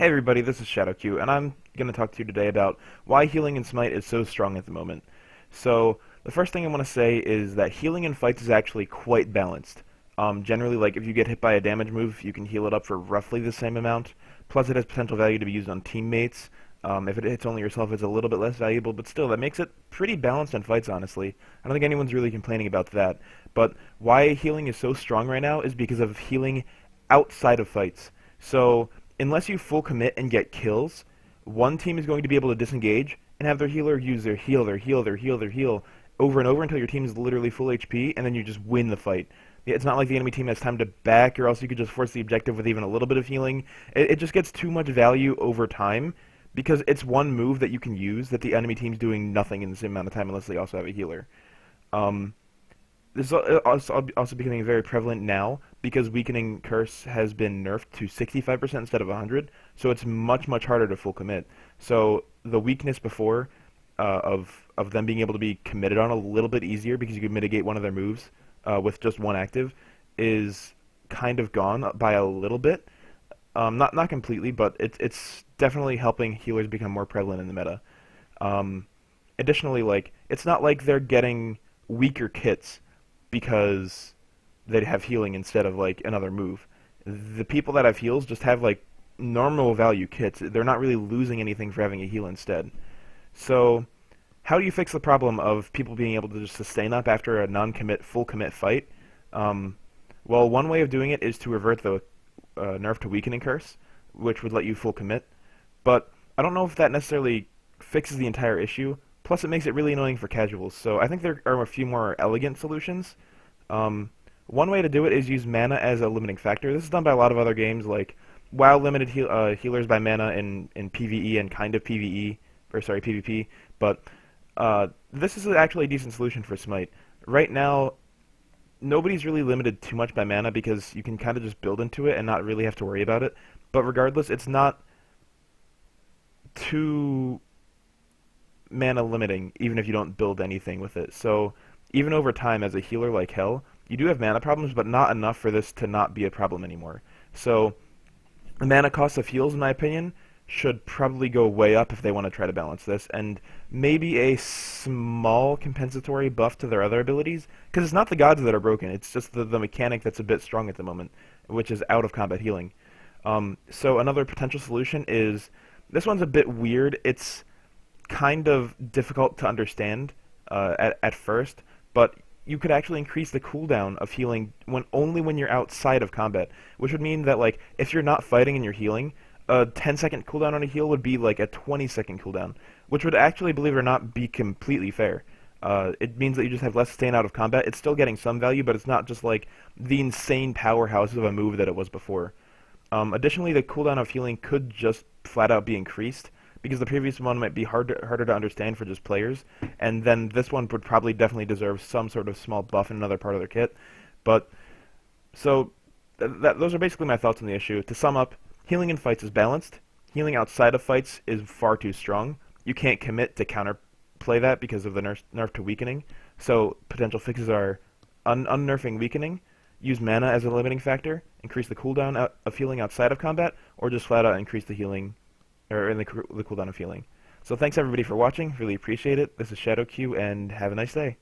Hey everybody, this is ShadowQ, and I'm going to talk to you today about why healing in Smite is so strong at the moment. So, the first thing I want to say is that healing in fights is actually quite balanced. Generally, like, if you get hit by a damage move, you can heal it up for roughly the same amount, plus it has potential value to be used on teammates. If it hits only yourself, it's a little bit less valuable, but still, that makes it pretty balanced in fights, honestly. I don't think anyone's really complaining about that. But why healing is so strong right now is because of healing outside of fights. So, unless you full commit and get kills, one team is going to be able to disengage and have their healer use their heal over and over until your team is literally full HP, and then you just win the fight. It's not like the enemy team has time to back, or else you could just force the objective with even a little bit of healing. It just gets too much value over time, because it's one move that you can use that the enemy team's doing nothing in the same amount of time unless they also have a healer. Um, this is also becoming very prevalent now because Weakening Curse has been nerfed to 65% instead of 100, so it's much harder to full commit. So the weakness before of them being able to be committed on a little bit easier because you can mitigate one of their moves with just one active is kind of gone by a little bit. Not completely, but it's definitely helping healers become more prevalent in the meta. Additionally, like, it's not like they're getting weaker kits because they have healing instead of like another move. The people that have heals just have like normal value kits. They're not really losing anything for having a heal instead. So, how do you fix the problem of people being able to just sustain up after a non-commit, full commit fight? Well, one way of doing it is to revert the nerf to weakening curse, which would let you full commit. But I don't know if that necessarily fixes the entire issue. Plus, it makes it really annoying for casuals. So I think there are a few more elegant solutions. One way to do it is use mana as a limiting factor. This is done by a lot of other games, like WoW limited healers by mana in PvE and kind of PvE, or sorry, PvP. But this is actually a decent solution for Smite. Right now, nobody's really limited too much by mana because you can kind of just build into it and not really have to worry about it. But regardless, it's not too mana limiting, even if you don't build anything with it. So even over time, as a healer like hell, you do have mana problems, but not enough for this to not be a problem anymore. So the mana cost of heals, in my opinion, should probably go way up if they want to try to balance this, and maybe a small compensatory buff to their other abilities, because it's not the gods that are broken, it's just the mechanic that's a bit strong at the moment, which is out of combat healing. So another potential solution is, this one's a bit weird, it's kind of difficult to understand at first, but you could actually increase the cooldown of healing only when you're outside of combat, which would mean that, like, if you're not fighting and you're healing, a 10-second cooldown on a heal would be like a 20-second cooldown, which would actually, believe it or not, be completely fair. It means that you just have less staying out of combat. It's still getting some value, but it's not just like the insane powerhouse of a move that it was before. Additionally, the cooldown of healing could just flat out be increased, because the previous one might be harder to understand for just players, and then this one would probably definitely deserve some sort of small buff in another part of their kit. But, so, those are basically my thoughts on the issue. To sum up, healing in fights is balanced. Healing outside of fights is far too strong. You can't commit to counterplay that because of the nerf to weakening. So potential fixes are unnerfing weakening, use mana as a limiting factor, increase the cooldown of healing outside of combat, or just flat out increase the healing, or in the cooldown of healing. So thanks everybody for watching. Really appreciate it. This is ShadowQ, and have a nice day.